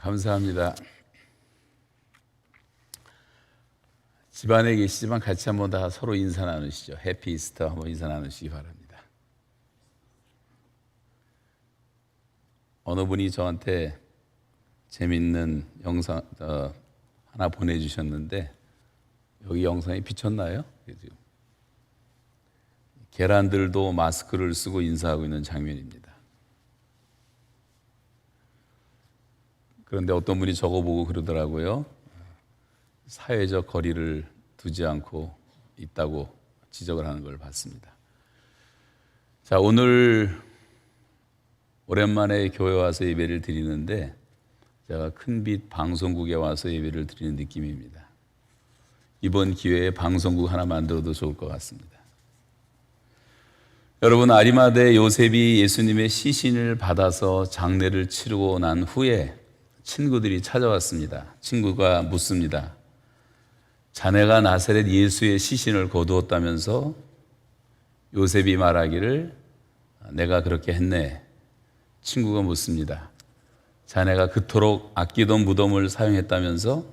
감사합니다. 집안에 계시지만 같이 한번 다 서로 인사 나누시죠. 해피 이스터 한번 인사 나누시기 바랍니다. 어느 분이 저한테 재밌는 영상 하나 보내주셨는데, 여기 영상이 비쳤나요? 지금 계란들도 마스크를 쓰고 인사하고 있는 장면입니다. 그런데 어떤 분이 저거 보고 그러더라고요. 사회적 거리를 두지 않고 있다고 지적을 하는 걸 봤습니다. 자, 오늘 오랜만에 교회 와서 예배를 드리는데, 제가 큰빛 방송국에 와서 예배를 드리는 느낌입니다. 이번 기회에 방송국 하나 만들어도 좋을 것 같습니다. 여러분, 아리마대 요셉이 예수님의 시신을 받아서 장례를 치르고 난 후에 친구들이 찾아왔습니다. 친구가 묻습니다. 자네가 나사렛 예수의 시신을 거두었다면서? 요셉이 말하기를 내가 그렇게 했네. 친구가 묻습니다. 자네가 그토록 아끼던 무덤을 사용했다면서?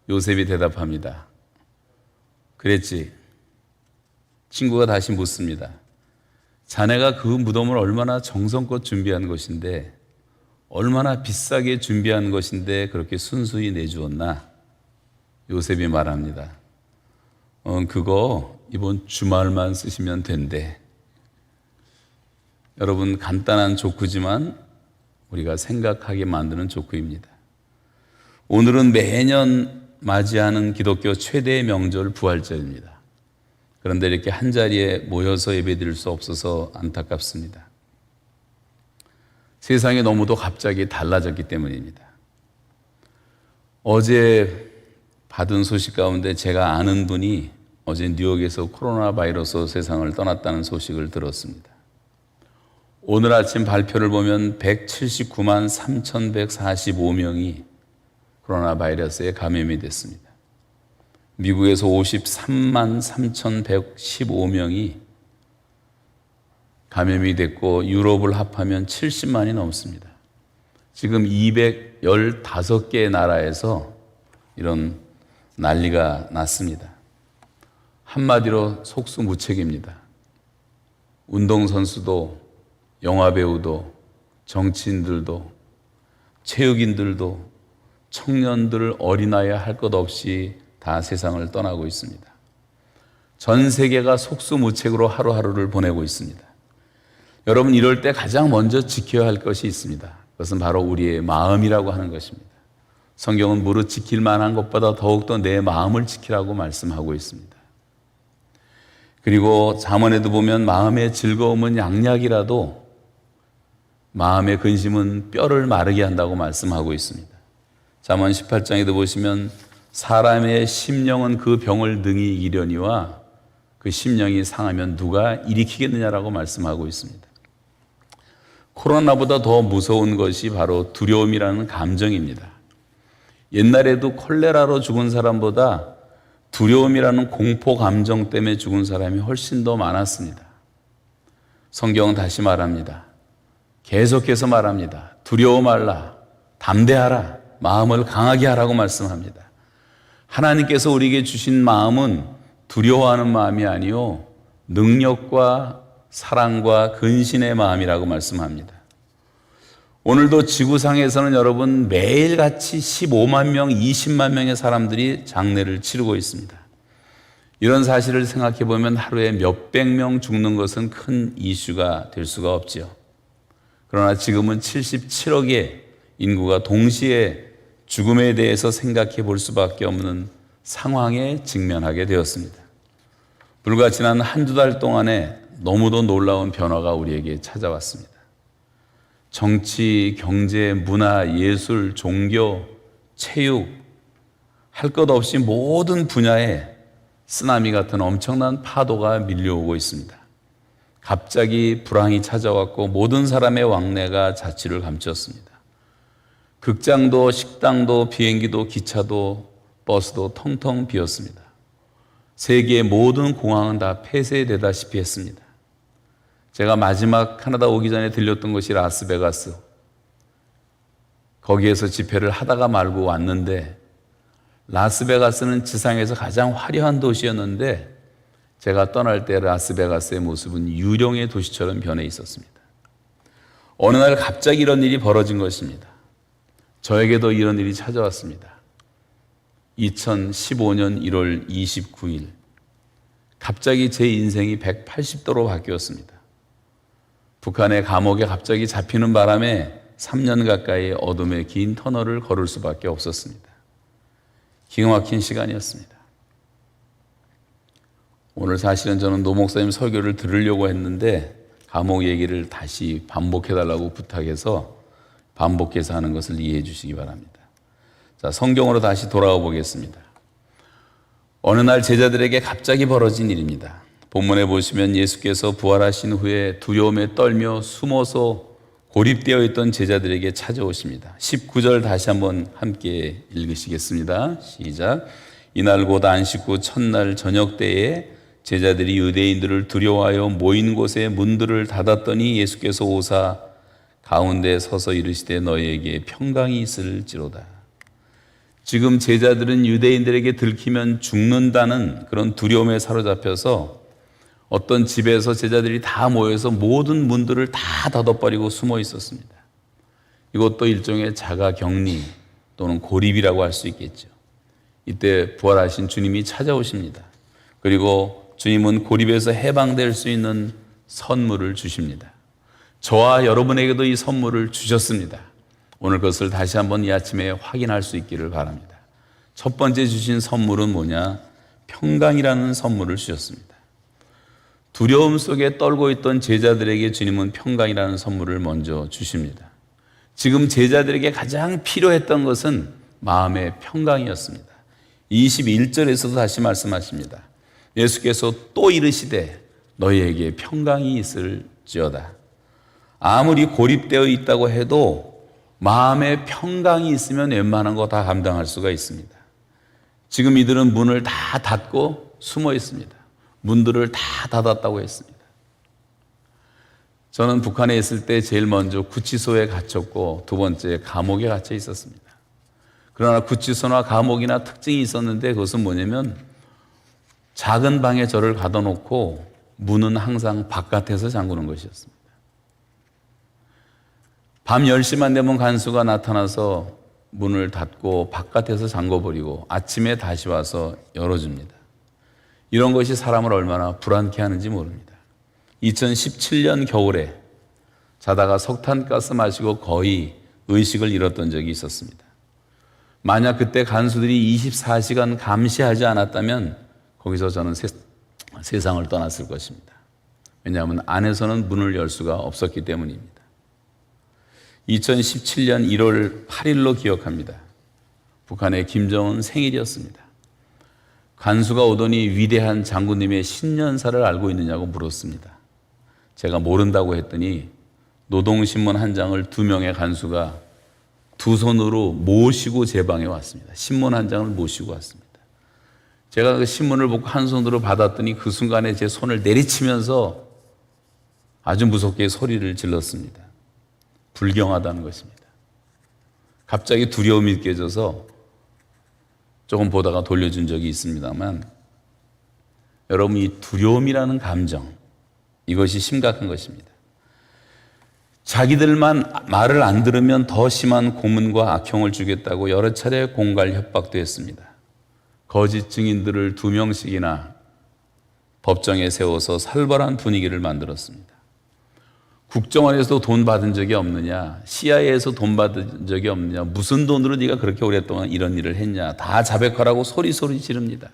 요셉이 대답합니다. 그랬지. 친구가 다시 묻습니다. 자네가 그 무덤을 얼마나 정성껏 준비한 것인데, 얼마나 비싸게 준비한 것인데 그렇게 순수히 내주었나? 요셉이 말합니다. 그거 이번 주말만 쓰시면 된대. 여러분, 간단한 조크지만 우리가 생각하게 만드는 조크입니다. 오늘은 매년 맞이하는 기독교 최대의 명절 부활절입니다. 그런데 이렇게 한자리에 모여서 예배드릴 수 없어서 안타깝습니다. 세상이 너무도 갑자기 달라졌기 때문입니다. 어제 받은 소식 가운데 제가 아는 분이 어제 뉴욕에서 코로나 바이러스로 세상을 떠났다는 소식을 들었습니다. 오늘 아침 발표를 보면 179만 3,145명이 코로나 바이러스에 감염이 됐습니다. 미국에서 53만 3,115명이 감염이 됐고, 유럽을 합하면 70만이 넘습니다. 지금 215개의 나라에서 이런 난리가 났습니다. 한마디로 속수무책입니다. 운동선수도, 영화배우도, 정치인들도, 체육인들도, 청년들, 어린아이 할 것 없이 다 세상을 떠나고 있습니다. 전 세계가 속수무책으로 하루하루를 보내고 있습니다. 여러분, 이럴 때 가장 먼저 지켜야 할 것이 있습니다. 그것은 바로 우리의 마음이라고 하는 것입니다. 성경은 무릇 지킬 만한 것보다 더욱더 내 마음을 지키라고 말씀하고 있습니다. 그리고 잠언에도 보면 마음의 즐거움은 양약이라도 마음의 근심은 뼈를 마르게 한다고 말씀하고 있습니다. 잠언 18장에도 보시면 사람의 심령은 그 병을 능히 이기려니와 그 심령이 상하면 누가 일으키겠느냐라고 말씀하고 있습니다. 코로나보다 더 무서운 것이 바로 두려움이라는 감정입니다. 옛날에도 콜레라로 죽은 사람보다 두려움이라는 공포 감정 때문에 죽은 사람이 훨씬 더 많았습니다. 성경은 다시 말합니다. 계속해서 말합니다. 두려워 말라, 담대하라, 마음을 강하게 하라고 말씀합니다. 하나님께서 우리에게 주신 마음은 두려워하는 마음이 아니요 능력과 사랑과 근신의 마음이라고 말씀합니다. 오늘도 지구상에서는 여러분 매일같이 15만 명, 20만 명의 사람들이 장례를 치르고 있습니다. 이런 사실을 생각해 보면 하루에 몇백 명 죽는 것은 큰 이슈가 될 수가 없죠. 그러나 지금은 77억의 인구가 동시에 죽음에 대해서 생각해 볼 수밖에 없는 상황에 직면하게 되었습니다. 불과 지난 한두 달 동안에 너무도 놀라운 변화가 우리에게 찾아왔습니다. 정치, 경제, 문화, 예술, 종교, 체육, 할 것 없이 모든 분야에 쓰나미 같은 엄청난 파도가 밀려오고 있습니다. 갑자기 불황이 찾아왔고 모든 사람의 왕래가 자취를 감췄습니다. 극장도, 식당도, 비행기도, 기차도, 버스도 텅텅 비었습니다. 세계의 모든 공항은 다 폐쇄되다시피 했습니다. 제가 마지막 캐나다 오기 전에 들렸던 것이 라스베가스. 거기에서 집회를 하다가 말고 왔는데 라스베가스는 지상에서 가장 화려한 도시였는데 제가 떠날 때 라스베가스의 모습은 유령의 도시처럼 변해 있었습니다. 어느 날 갑자기 이런 일이 벌어진 것입니다. 저에게도 이런 일이 찾아왔습니다. 2015년 1월 29일 갑자기 제 인생이 180도로 바뀌었습니다. 북한의 감옥에 갑자기 잡히는 바람에 3년 가까이 어둠의 긴 터널을 걸을 수밖에 없었습니다. 기가 막힌 시간이었습니다. 오늘 사실은 저는 노 목사님 설교를 들으려고 했는데 감옥 얘기를 다시 반복해달라고 부탁해서 반복해서 하는 것을 이해해 주시기 바랍니다. 자, 성경으로 다시 돌아가 보겠습니다. 어느 날 제자들에게 갑자기 벌어진 일입니다. 본문에 보시면 예수께서 부활하신 후에 두려움에 떨며 숨어서 고립되어 있던 제자들에게 찾아오십니다. 19절 다시 한번 함께 읽으시겠습니다. 시작. 이날 곧 안식 후 첫날 저녁 때에 제자들이 유대인들을 두려워하여 모인 곳에 문들을 닫았더니 예수께서 오사 가운데 서서 이르시되 너희에게 평강이 있을지로다. 지금 제자들은 유대인들에게 들키면 죽는다는 그런 두려움에 사로잡혀서 어떤 집에서 제자들이 다 모여서 모든 문들을 다 닫아버리고 숨어 있었습니다. 이것도 일종의 자가격리 또는 고립이라고 할 수 있겠죠. 이때 부활하신 주님이 찾아오십니다. 그리고 주님은 고립에서 해방될 수 있는 선물을 주십니다. 저와 여러분에게도 이 선물을 주셨습니다. 오늘 그것을 다시 한번 이 아침에 확인할 수 있기를 바랍니다. 첫 번째 주신 선물은 뭐냐? 평강이라는 선물을 주셨습니다. 두려움 속에 떨고 있던 제자들에게 주님은 평강이라는 선물을 먼저 주십니다. 지금 제자들에게 가장 필요했던 것은 마음의 평강이었습니다. 21절에서도 다시 말씀하십니다. 예수께서 또 이르시되 너희에게 평강이 있을지어다. 아무리 고립되어 있다고 해도 마음의 평강이 있으면 웬만한 거 다 감당할 수가 있습니다. 지금 이들은 문을 다 닫고 숨어 있습니다. 문들을 다 닫았다고 했습니다. 저는 북한에 있을 때 제일 먼저 구치소에 갇혔고 두 번째 감옥에 갇혀 있었습니다. 그러나 구치소나 감옥이나 특징이 있었는데 그것은 뭐냐면 작은 방에 저를 가둬놓고 문은 항상 바깥에서 잠그는 것이었습니다. 밤 10시만 되면 간수가 나타나서 문을 닫고 바깥에서 잠궈버리고 아침에 다시 와서 열어줍니다. 이런 것이 사람을 얼마나 불안케 하는지 모릅니다. 2017년 겨울에 자다가 석탄가스 마시고 거의 의식을 잃었던 적이 있었습니다. 만약 그때 간수들이 24시간 감시하지 않았다면 거기서 저는 세상을 떠났을 것입니다. 왜냐하면 안에서는 문을 열 수가 없었기 때문입니다. 2017년 1월 8일로 기억합니다. 북한의 김정은 생일이었습니다. 간수가 오더니 위대한 장군님의 신년사를 알고 있느냐고 물었습니다. 제가 모른다고 했더니 노동신문 한 장을 2명의 간수가 두 손으로 모시고 제 방에 왔습니다. 신문 한 장을 모시고 왔습니다. 제가 그 신문을 보고 한 손으로 받았더니 그 순간에 제 손을 내리치면서 아주 무섭게 소리를 질렀습니다. 불경하다는 것입니다. 갑자기 두려움이 느껴져서 조금 보다가 돌려준 적이 있습니다만 여러분 이 두려움이라는 감정 이것이 심각한 것입니다. 자기들만 말을 안 들으면 더 심한 고문과 악형을 주겠다고 여러 차례 공갈 협박도 했습니다. 거짓 증인들을 2명씩이나 법정에 세워서 살벌한 분위기를 만들었습니다. 국정원에서 돈 받은 적이 없느냐, CIA에서 돈 받은 적이 없느냐, 무슨 돈으로 네가 그렇게 오랫동안 이런 일을 했냐, 다 자백하라고 소리 지릅니다.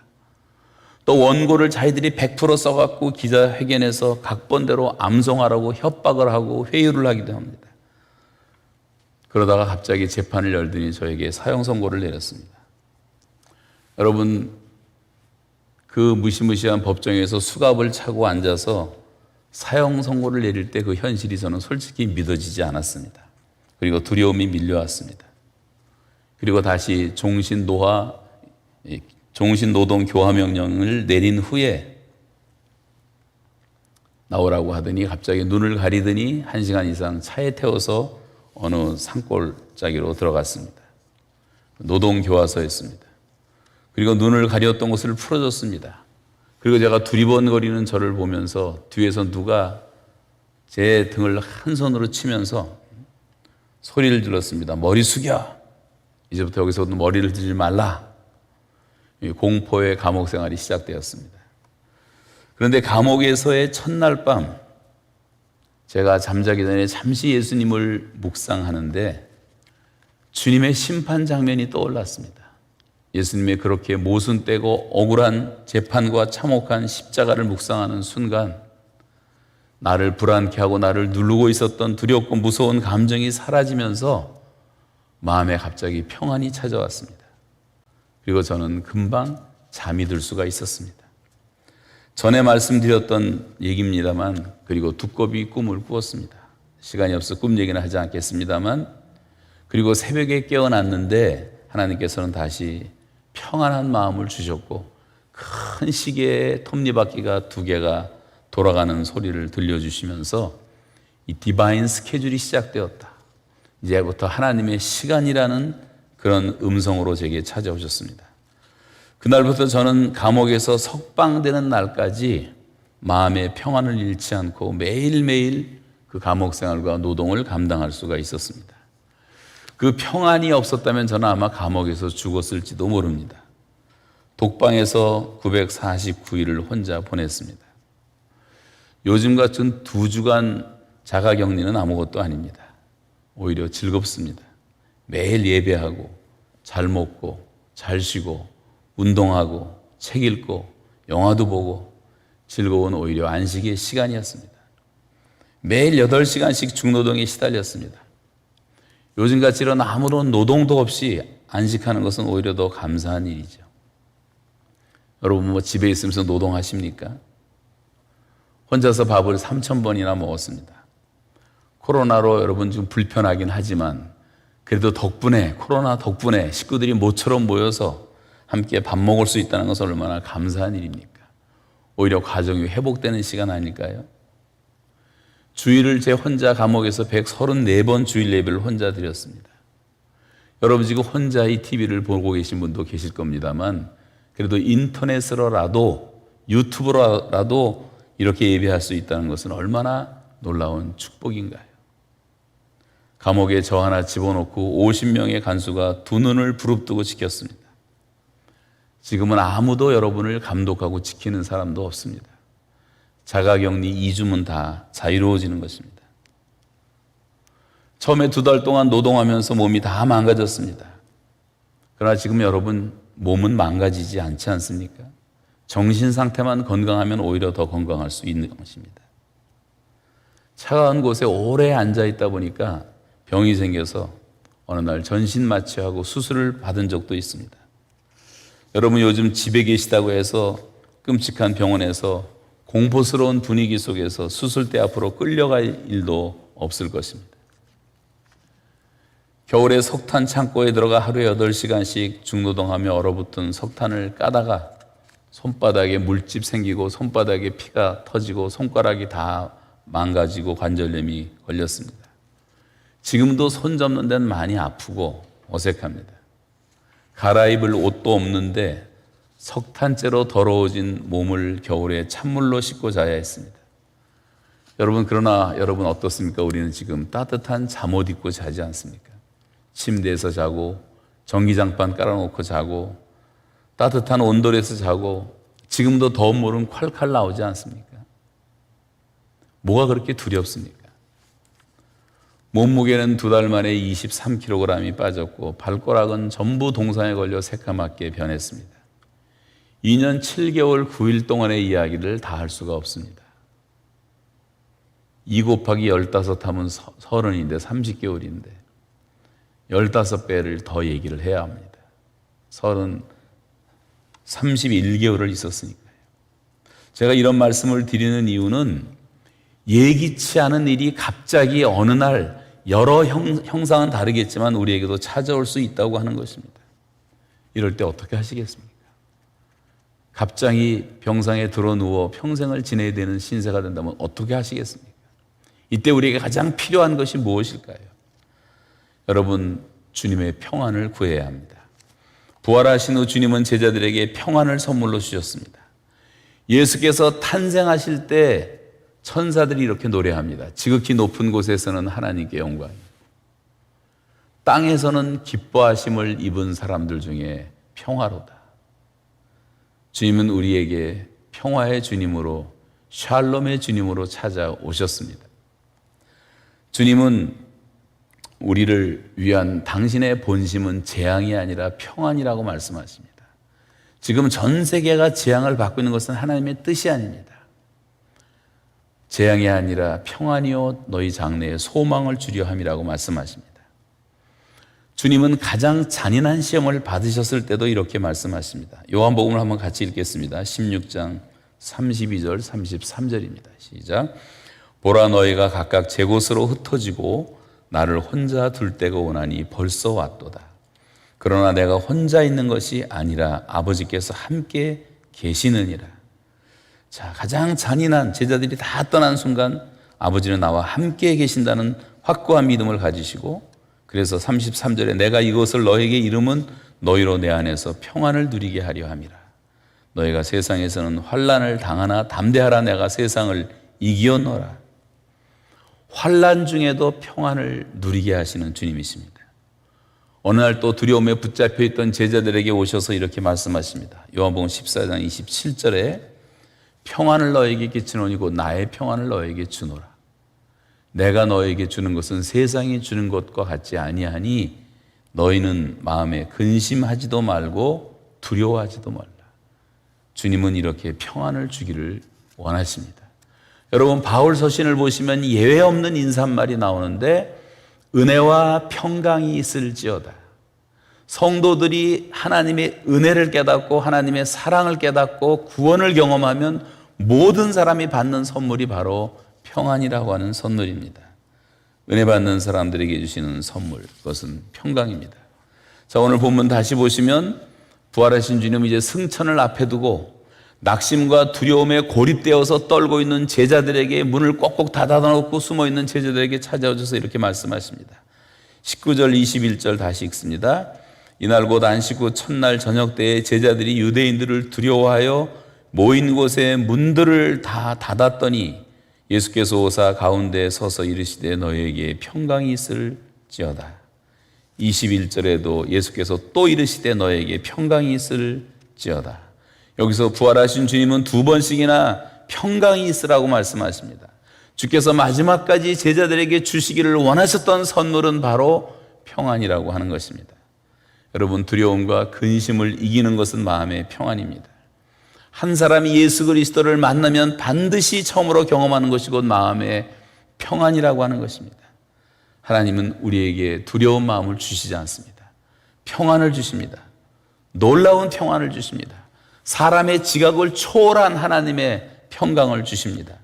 또 원고를 자기들이 100% 써갖고 기자회견에서 각본대로 암송하라고 협박을 하고 회유를 하기도 합니다. 그러다가 갑자기 재판을 열더니 저에게 사형 선고를 내렸습니다. 여러분 그 무시무시한 법정에서 수갑을 차고 앉아서 사형 선고를 내릴 때 그 현실이 저는 솔직히 믿어지지 않았습니다. 그리고 두려움이 밀려왔습니다. 그리고 다시 종신노동 교화 명령을 내린 후에 나오라고 하더니 갑자기 눈을 가리더니 1시간 이상 차에 태워서 어느 산골짜기로 들어갔습니다. 노동교화소였습니다. 그리고 눈을 가렸던 것을 풀어줬습니다. 그리고 제가 두리번거리는 저를 보면서 뒤에서 누가 제 등을 한 손으로 치면서 소리를 질렀습니다. 머리 숙여. 이제부터 여기서 머리를 들지 말라. 공포의 감옥 생활이 시작되었습니다. 그런데 감옥에서의 첫날 밤 제가 잠자기 전에 잠시 예수님을 묵상하는데 주님의 심판 장면이 떠올랐습니다. 예수님의 그렇게 모순되고 억울한 재판과 참혹한 십자가를 묵상하는 순간 나를 불안케 하고 나를 누르고 있었던 두렵고 무서운 감정이 사라지면서 마음에 갑자기 평안이 찾아왔습니다. 그리고 저는 금방 잠이 들 수가 있었습니다. 전에 말씀드렸던 얘기입니다만 그리고 두꺼비 꿈을 꾸었습니다. 시간이 없어 꿈 얘기는 하지 않겠습니다만 그리고 새벽에 깨어났는데 하나님께서는 다시 평안한 마음을 주셨고 큰 시계의 톱니바퀴가 2개가 돌아가는 소리를 들려주시면서 이 디바인 스케줄이 시작되었다. 이제부터 하나님의 시간이라는 그런 음성으로 제게 찾아오셨습니다. 그날부터 저는 감옥에서 석방되는 날까지 마음의 평안을 잃지 않고 매일매일 그 감옥 생활과 노동을 감당할 수가 있었습니다. 그 평안이 없었다면 저는 아마 감옥에서 죽었을지도 모릅니다. 독방에서 949일을 혼자 보냈습니다. 요즘 같은 2주간 자가격리는 아무것도 아닙니다. 오히려 즐겁습니다. 매일 예배하고 잘 먹고 잘 쉬고 운동하고 책 읽고 영화도 보고 즐거운 오히려 안식의 시간이었습니다. 매일 8시간씩 중노동에 시달렸습니다. 요즘같이 이런 아무런 노동도 없이 안식하는 것은 오히려 더 감사한 일이죠. 여러분 집에 있으면서 노동하십니까? 혼자서 밥을 3,000번이나 먹었습니다. 코로나로 여러분 좀 불편하긴 하지만 그래도 코로나 덕분에 식구들이 모처럼 모여서 함께 밥 먹을 수 있다는 것은 얼마나 감사한 일입니까? 오히려 가정이 회복되는 시간 아닐까요? 주일을 제 혼자 감옥에서 134번 주일 예배를 혼자 드렸습니다. 여러분 지금 혼자 이 TV를 보고 계신 분도 계실 겁니다만 그래도 인터넷으로라도 유튜브로라도 이렇게 예배할 수 있다는 것은 얼마나 놀라운 축복인가요? 감옥에 저 하나 집어넣고 50명의 간수가 2눈을 부릅뜨고 지켰습니다. 지금은 아무도 여러분을 감독하고 지키는 사람도 없습니다. 자가격리 2주면 다 자유로워지는 것입니다. 처음에 2달 동안 노동하면서 몸이 다 망가졌습니다. 그러나 지금 여러분 몸은 망가지지 않지 않습니까? 정신 상태만 건강하면 오히려 더 건강할 수 있는 것입니다. 차가운 곳에 오래 앉아 있다 보니까 병이 생겨서 어느 날 전신 마취하고 수술을 받은 적도 있습니다. 여러분 요즘 집에 계시다고 해서 끔찍한 병원에서 공포스러운 분위기 속에서 수술대 앞으로 끌려갈 일도 없을 것입니다. 겨울에 석탄 창고에 들어가 하루에 8시간씩 중노동하며 얼어붙은 석탄을 까다가 손바닥에 물집 생기고 손바닥에 피가 터지고 손가락이 다 망가지고 관절염이 걸렸습니다. 지금도 손 잡는 데는 많이 아프고 어색합니다. 갈아입을 옷도 없는데 석탄째로 더러워진 몸을 겨울에 찬물로 씻고 자야 했습니다. 그러나 여러분 어떻습니까? 우리는 지금 따뜻한 잠옷 입고 자지 않습니까? 침대에서 자고 전기장판 깔아놓고 자고 따뜻한 온돌에서 자고 지금도 더운 물은 콸콸 나오지 않습니까? 뭐가 그렇게 두렵습니까? 몸무게는 2달 만에 23kg이 빠졌고 발가락은 전부 동상에 걸려 새까맣게 변했습니다. 2년 7개월 9일 동안의 이야기를 다 할 수가 없습니다. 2 곱하기 15 하면 30인데 30개월인데 15배를 더 얘기를 해야 합니다. 31개월을 있었으니까요. 제가 이런 말씀을 드리는 이유는 예기치 않은 일이 갑자기 어느 날 여러 형상은 다르겠지만 우리에게도 찾아올 수 있다고 하는 것입니다. 이럴 때 어떻게 하시겠습니까? 갑자기 병상에 들어 누워 평생을 지내야 되는 신세가 된다면 어떻게 하시겠습니까? 이때 우리에게 가장 필요한 것이 무엇일까요? 여러분, 주님의 평안을 구해야 합니다. 부활하신 후 주님은 제자들에게 평안을 선물로 주셨습니다. 예수께서 탄생하실 때 천사들이 이렇게 노래합니다. 지극히 높은 곳에서는 하나님께 영광이, 땅에서는 기뻐하심을 입은 사람들 중에 평화로다. 주님은 우리에게 평화의 주님으로, 샬롬의 주님으로 찾아오셨습니다. 주님은 우리를 위한 당신의 본심은 재앙이 아니라 평안이라고 말씀하십니다. 지금 전 세계가 재앙을 받고 있는 것은 하나님의 뜻이 아닙니다. 재앙이 아니라 평안이요 너희 장래에 소망을 주려 함이라고 말씀하십니다. 주님은 가장 잔인한 시험을 받으셨을 때도 이렇게 말씀하십니다. 요한복음을 한번 같이 읽겠습니다. 16장 32절 33절입니다. 시작. 보라, 너희가 각각 제 곳으로 흩어지고 나를 혼자 둘 때가 오나니 벌써 왔도다. 그러나 내가 혼자 있는 것이 아니라 아버지께서 함께 계시느니라. 자, 가장 잔인한, 제자들이 다 떠난 순간 아버지는 나와 함께 계신다는 확고한 믿음을 가지시고, 그래서 33절에 내가 이것을 너에게 이름은 너희로 내 안에서 평안을 누리게 하려 함이라. 너희가 세상에서는 환난을 당하나 담대하라, 내가 세상을 이기었노라. 환난 중에도 평안을 누리게 하시는 주님이십니다. 어느 날 또 두려움에 붙잡혀 있던 제자들에게 오셔서 이렇게 말씀하십니다. 요한복음 14장 27절에 평안을 너에게 끼치노니 곧 나의 평안을 너에게 주노라. 내가 너에게 주는 것은 세상이 주는 것과 같지 아니하니 너희는 마음에 근심하지도 말고 두려워하지도 말라. 주님은 이렇게 평안을 주기를 원하십니다. 여러분, 바울 서신을 보시면 예외 없는 인사말이 나오는데 은혜와 평강이 있을지어다. 성도들이 하나님의 은혜를 깨닫고 하나님의 사랑을 깨닫고 구원을 경험하면 모든 사람이 받는 선물이 바로 평안이라고 하는 선물입니다. 은혜 받는 사람들에게 주시는 선물, 그것은 평강입니다. 자, 오늘 본문 다시 보시면 부활하신 주님은 이제 승천을 앞에 두고 낙심과 두려움에 고립되어서 떨고 있는 제자들에게, 문을 꼭꼭 닫아놓고 숨어있는 제자들에게 찾아오셔서 이렇게 말씀하십니다. 19절 21절 다시 읽습니다. 이날 곧 안식 후 첫날 저녁 때에 제자들이 유대인들을 두려워하여 모인 곳에 문들을 다 닫았더니 예수께서 오사 가운데에 서서 이르시되 너희에게 평강이 있을지어다. 21절에도 예수께서 또 이르시되 너희에게 평강이 있을지어다. 여기서 부활하신 주님은 두 번씩이나 평강이 있으라고 말씀하십니다. 주께서 마지막까지 제자들에게 주시기를 원하셨던 선물은 바로 평안이라고 하는 것입니다. 여러분, 두려움과 근심을 이기는 것은 마음의 평안입니다. 한 사람이 예수 그리스도를 만나면 반드시 처음으로 경험하는 것이 곧 마음의 평안이라고 하는 것입니다. 하나님은 우리에게 두려운 마음을 주시지 않습니다. 평안을 주십니다. 놀라운 평안을 주십니다. 사람의 지각을 초월한 하나님의 평강을 주십니다.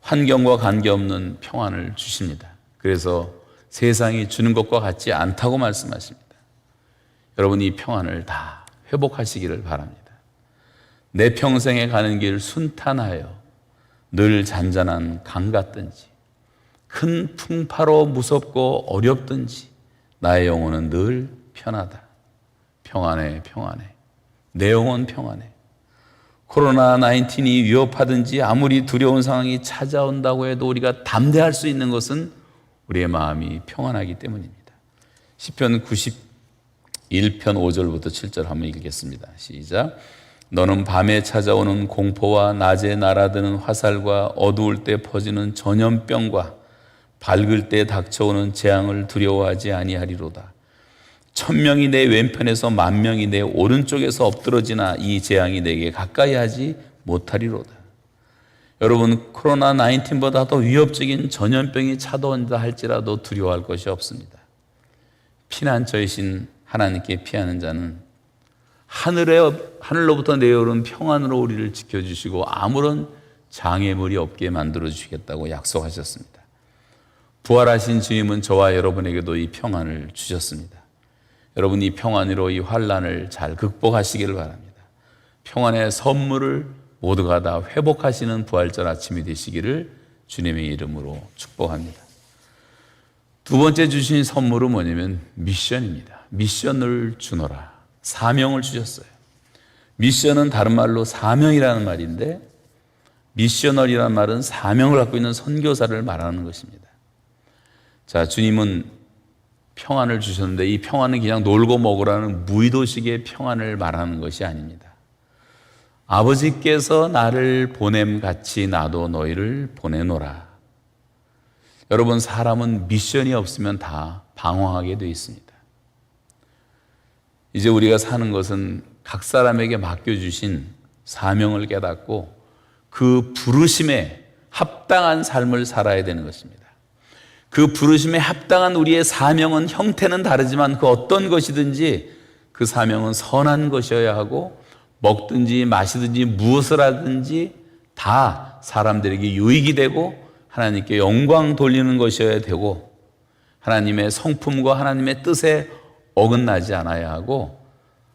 환경과 관계없는 평안을 주십니다. 그래서 세상이 주는 것과 같지 않다고 말씀하십니다. 여러분, 이 평안을 다 회복하시기를 바랍니다. 내 평생에 가는 길 순탄하여 늘 잔잔한 강 같든지 큰 풍파로 무섭고 어렵든지 나의 영혼은 늘 편하다. 평안해, 평안해. 내 영혼 평안해. 코로나19이 위협하든지 아무리 두려운 상황이 찾아온다고 해도 우리가 담대할 수 있는 것은 우리의 마음이 평안하기 때문입니다. 시편 91편 5절부터 7절 한번 읽겠습니다. 시작. 너는 밤에 찾아오는 공포와 낮에 날아드는 화살과 어두울 때 퍼지는 전염병과 밝을 때 닥쳐오는 재앙을 두려워하지 아니하리로다. 1000명이 내 왼편에서 10,000명이 내 오른쪽에서 엎드러지나 이 재앙이 내게 가까이 하지 못하리로다. 여러분, 코로나19보다 더 위협적인 전염병이 찾아온다 할지라도 두려워할 것이 없습니다. 피난처이신 하나님께 피하는 자는 하늘로부터 내려오는 평안으로 우리를 지켜주시고 아무런 장애물이 없게 만들어주시겠다고 약속하셨습니다. 부활하신 주님은 저와 여러분에게도 이 평안을 주셨습니다. 여러분, 이 평안으로 이 환난을 잘 극복하시기를 바랍니다. 평안의 선물을 모두가 다 회복하시는 부활절 아침이 되시기를 주님의 이름으로 축복합니다. 두 번째 주신 선물은 뭐냐면 미션입니다. 미션을 주노라. 사명을 주셨어요. 미션은 다른 말로 사명이라는 말인데, 미셔널이라는 말은 사명을 갖고 있는 선교사를 말하는 것입니다. 자, 주님은 평안을 주셨는데 이 평안은 그냥 놀고 먹으라는 무의도식의 평안을 말하는 것이 아닙니다. 아버지께서 나를 보냄같이 나도 너희를 보내노라. 여러분, 사람은 미션이 없으면 다 방황하게 되어 있습니다. 이제 우리가 사는 것은 각 사람에게 맡겨주신 사명을 깨닫고 그 부르심에 합당한 삶을 살아야 되는 것입니다. 그 부르심에 합당한 우리의 사명은 형태는 다르지만 그 어떤 것이든지 그 사명은 선한 것이어야 하고, 먹든지 마시든지 무엇을 하든지 다 사람들에게 유익이 되고 하나님께 영광 돌리는 것이어야 되고, 하나님의 성품과 하나님의 뜻에 어긋나지 않아야 하고,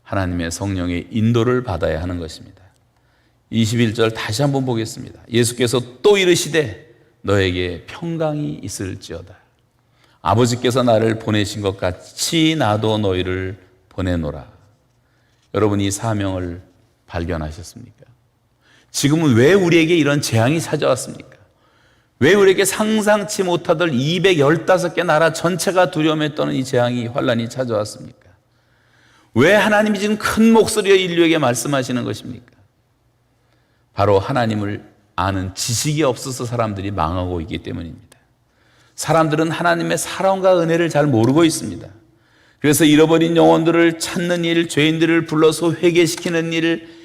하나님의 성령의 인도를 받아야 하는 것입니다. 21절 다시 한번 보겠습니다. 예수께서 또 이르시되 너에게 평강이 있을지어다. 아버지께서 나를 보내신 것 같이 나도 너희를 보내노라. 여러분, 이 사명을 발견하셨습니까? 지금은 왜 우리에게 이런 재앙이 찾아왔습니까? 왜 우리에게 상상치 못하던 215개 나라 전체가 두려움에 떠는 이 재앙이, 환란이 찾아왔습니까? 왜 하나님이 지금 큰 목소리로 인류에게 말씀하시는 것입니까? 바로 하나님을 아는 지식이 없어서 사람들이 망하고 있기 때문입니다. 사람들은 하나님의 사랑과 은혜를 잘 모르고 있습니다. 그래서 잃어버린 영혼들을 찾는 일, 죄인들을 불러서 회개시키는 일,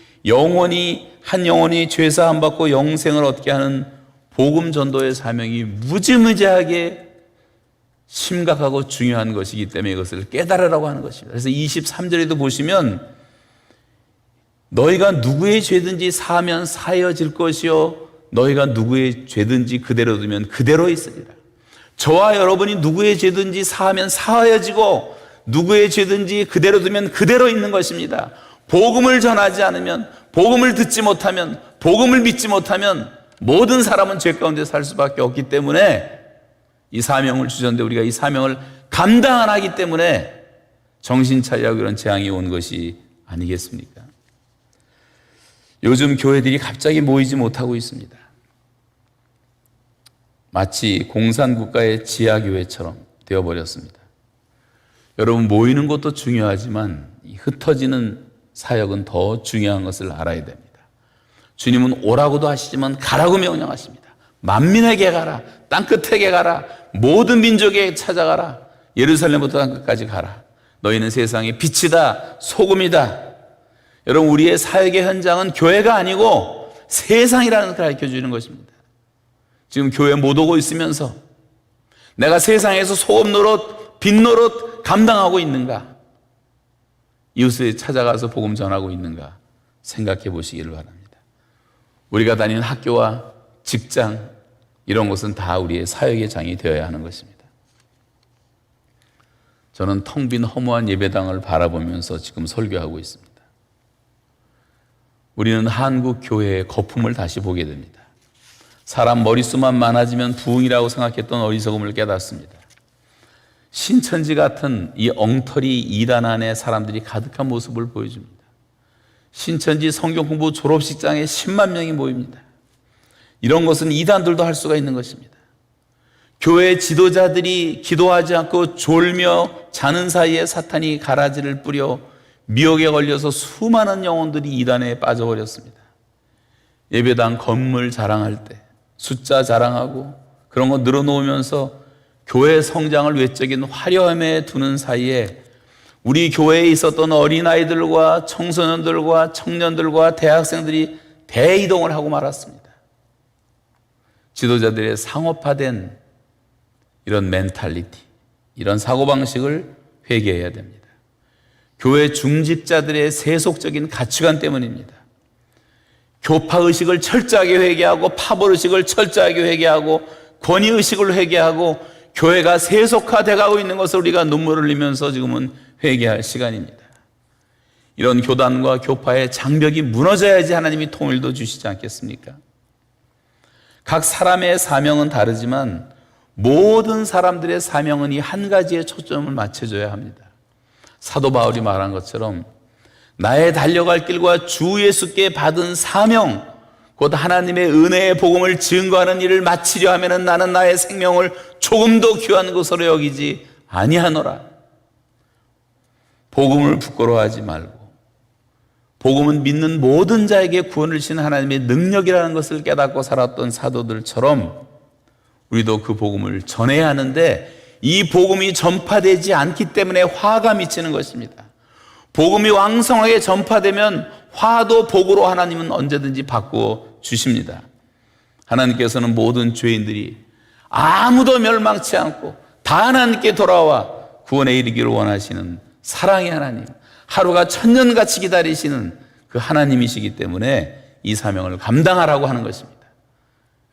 한 영혼이 죄사함 받고 영생을 얻게 하는 복음 전도의 사명이 무지무지하게 심각하고 중요한 것이기 때문에 이것을 깨달으라고 하는 것입니다. 그래서 23절에도 보시면 너희가 누구의 죄든지 사하면 사하여질 것이요 너희가 누구의 죄든지 그대로 두면 그대로 있으리라. 저와 여러분이 누구의 죄든지 사하면 사하여지고 누구의 죄든지 그대로 두면 그대로 있는 것입니다. 복음을 전하지 않으면, 복음을 듣지 못하면, 복음을 믿지 못하면 모든 사람은 죄 가운데 살 수밖에 없기 때문에 이 사명을 주셨는데 우리가 이 사명을 감당 안 하기 때문에 정신 차리라고 이런 재앙이 온 것이 아니겠습니까? 요즘 교회들이 갑자기 모이지 못하고 있습니다. 마치 공산국가의 지하교회처럼 되어버렸습니다. 여러분, 모이는 것도 중요하지만 이 흩어지는 사역은 더 중요한 것을 알아야 됩니다. 주님은 오라고도 하시지만 가라고 명령하십니다. 만민에게 가라, 땅끝에게 가라, 모든 민족에게 찾아가라, 예루살렘부터 땅끝까지 가라. 너희는 세상의 빛이다, 소금이다. 여러분, 우리의 사역의 현장은 교회가 아니고 세상이라는 것을 가르쳐주는 것입니다. 지금 교회 못 오고 있으면서 내가 세상에서 소금 노릇, 빛 노릇 감당하고 있는가? 이웃에 찾아가서 복음 전하고 있는가? 생각해 보시기를 바랍니다. 우리가 다니는 학교와 직장, 이런 것은 다 우리의 사역의 장이 되어야 하는 것입니다. 저는 텅 빈 허무한 예배당을 바라보면서 지금 설교하고 있습니다. 우리는 한국 교회의 거품을 다시 보게 됩니다. 사람 머릿수만 많아지면 부흥이라고 생각했던 어리석음을 깨닫습니다. 신천지 같은 이 엉터리 이단 안에 사람들이 가득한 모습을 보여줍니다. 신천지 성경 공부 졸업식장에 10만 명이 모입니다. 이런 것은 이단들도 할 수가 있는 것입니다. 교회 지도자들이 기도하지 않고 졸며 자는 사이에 사탄이 가라지를 뿌려 미혹에 걸려서 수많은 영혼들이 이단에 빠져버렸습니다. 예배당 건물 자랑할 때 숫자 자랑하고 그런 거 늘어놓으면서 교회 성장을 외적인 화려함에 두는 사이에 우리 교회에 있었던 어린아이들과 청소년들과 청년들과 대학생들이 대이동을 하고 말았습니다. 지도자들의 상업화된 이런 멘탈리티, 이런 사고방식을 회개해야 됩니다. 교회 중직자들의 세속적인 가치관 때문입니다. 교파의식을 철저하게 회개하고 파벌의식을 철저하게 회개하고 권위의식을 회개하고 교회가 세속화되어가고 있는 것을 우리가 눈물을 흘리면서 지금은 회개할 시간입니다. 이런 교단과 교파의 장벽이 무너져야지 하나님이 통일도 주시지 않겠습니까? 각 사람의 사명은 다르지만 모든 사람들의 사명은 이 한 가지에 초점을 맞춰줘야 합니다. 사도 바울이 말한 것처럼 나의 달려갈 길과 주 예수께 받은 사명, 곧 하나님의 은혜의 복음을 증거하는 일을 마치려 하면 나는 나의 생명을 조금도 귀한 것으로 여기지 아니하노라. 복음을 부끄러워하지 말고, 복음은 믿는 모든 자에게 구원을 주신 하나님의 능력이라는 것을 깨닫고 살았던 사도들처럼 우리도 그 복음을 전해야 하는데, 이 복음이 전파되지 않기 때문에 화가 미치는 것입니다. 복음이 왕성하게 전파되면 화도 복으로 하나님은 언제든지 바꾸어 주십니다. 하나님께서는 모든 죄인들이 아무도 멸망치 않고 다 하나님께 돌아와 구원에 이르기를 원하시는 사랑의 하나님, 하루가 천년같이 기다리시는 그 하나님이시기 때문에 이 사명을 감당하라고 하는 것입니다.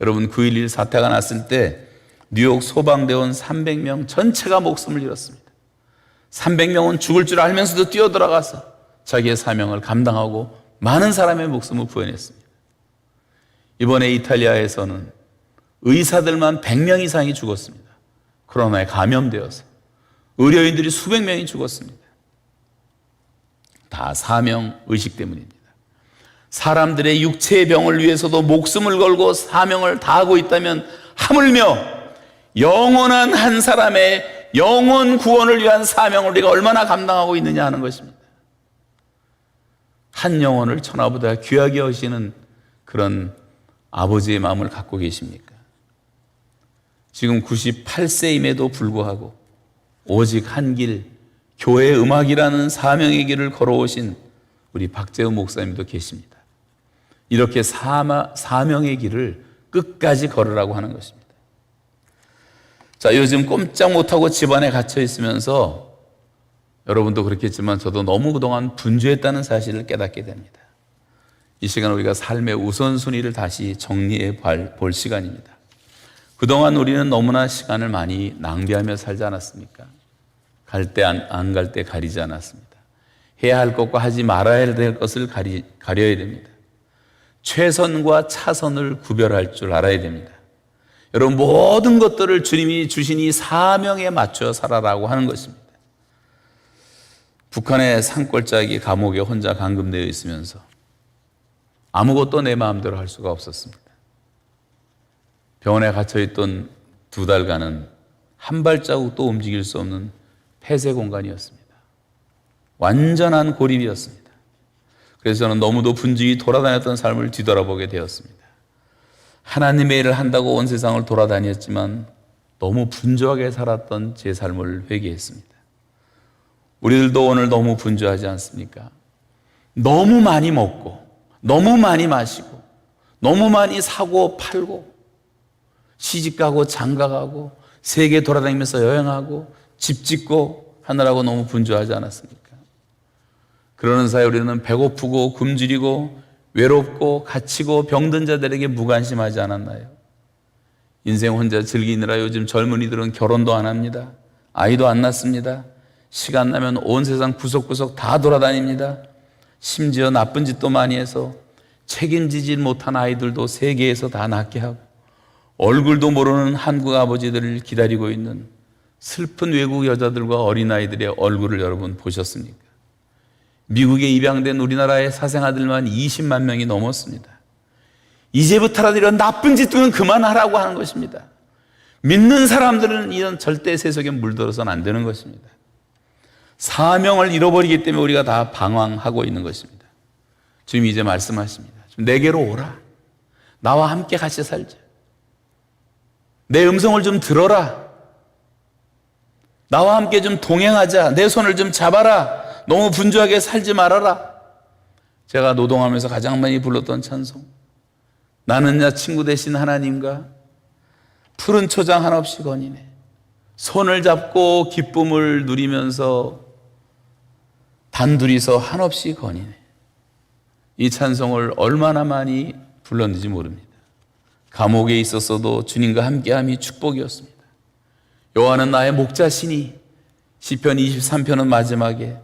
여러분, 9.11 사태가 났을 때 뉴욕 소방대원 300명 전체가 목숨을 잃었습니다. 300명은 죽을 줄 알면서도 뛰어들어가서 자기의 사명을 감당하고 많은 사람의 목숨을 구해냈습니다. 이번에 이탈리아에서는 의사들만 100명 이상이 죽었습니다. 코로나에 감염되어서 의료인들이 수백 명이 죽었습니다. 다 사명 의식 때문입니다. 사람들의 육체의 병을 위해서도 목숨을 걸고 사명을 다하고 있다면 하물며 영원한 한 사람의 영원 구원을 위한 사명을 우리가 얼마나 감당하고 있느냐 하는 것입니다. 한 영혼을 천하보다 귀하게 여기시는 그런 아버지의 마음을 갖고 계십니까? 지금 98세임에도 불구하고 오직 한 길, 교회 음악이라는 사명의 길을 걸어오신 우리 박재훈 목사님도 계십니다. 이렇게 사명의 길을 끝까지 걸으라고 하는 것입니다. 자, 요즘 꼼짝 못하고 집안에 갇혀 있으면서 여러분도 그렇겠지만 저도 너무 그동안 분주했다는 사실을 깨닫게 됩니다. 이 시간 우리가 삶의 우선순위를 다시 정리해 볼 시간입니다. 그동안 우리는 너무나 시간을 많이 낭비하며 살지 않았습니까? 갈 때 안 갈 때 가리지 않았습니다. 해야 할 것과 하지 말아야 될 것을 가려야 됩니다. 최선과 차선을 구별할 줄 알아야 됩니다. 여러분, 모든 것들을 주님이 주신 이 사명에 맞춰 살아라고 하는 것입니다. 북한의 산골짜기 감옥에 혼자 감금되어 있으면서 아무것도 내 마음대로 할 수가 없었습니다. 병원에 갇혀있던 2달간은 한 발자국도 움직일 수 없는 폐쇄 공간이었습니다. 완전한 고립이었습니다. 그래서 저는 너무도 분주히 돌아다녔던 삶을 뒤돌아보게 되었습니다. 하나님의 일을 한다고 온 세상을 돌아다녔지만 너무 분주하게 살았던 제 삶을 회개했습니다. 우리들도 오늘 너무 분주하지 않습니까? 너무 많이 먹고, 너무 많이 마시고, 너무 많이 사고 팔고, 시집가고 장가가고, 세계 돌아다니면서 여행하고, 집 짓고 하느라고 너무 분주하지 않았습니까? 그러는 사이 우리는 배고프고 굶주리고 외롭고 갇히고 병든 자들에게 무관심하지 않았나요? 인생 혼자 즐기느라 요즘 젊은이들은 결혼도 안 합니다. 아이도 안 낳습니다. 시간 나면 온 세상 구석구석 다 돌아다닙니다. 심지어 나쁜 짓도 많이 해서 책임지지 못한 아이들도 세계에서 다 낳게 하고, 얼굴도 모르는 한국 아버지들을 기다리고 있는 슬픈 외국 여자들과 어린아이들의 얼굴을 여러분 보셨습니까? 미국에 입양된 우리나라의 사생아들만 20만 명이 넘었습니다. 이제부터라도 이런 나쁜 짓들은 그만하라고 하는 것입니다. 믿는 사람들은 이런 절대 세속에 물들어서는 안 되는 것입니다. 사명을 잃어버리기 때문에 우리가 다 방황하고 있는 것입니다. 주님이 이제 말씀하십니다. 내게로 오라. 나와 함께 같이 살자. 내 음성을 좀 들어라. 나와 함께 좀 동행하자. 내 손을 좀 잡아라. 너무 분주하게 살지 말아라. 제가 노동하면서 가장 많이 불렀던 찬송, 나는 나 친구 되신 하나님과 푸른 초장 한없이 거니네. 손을 잡고 기쁨을 누리면서 단둘이서 한없이 거니네. 이 찬송을 얼마나 많이 불렀는지 모릅니다. 감옥에 있었어도 주님과 함께함이 축복이었습니다. 여호와는 나의 목자시니, 시편 23편은 마지막에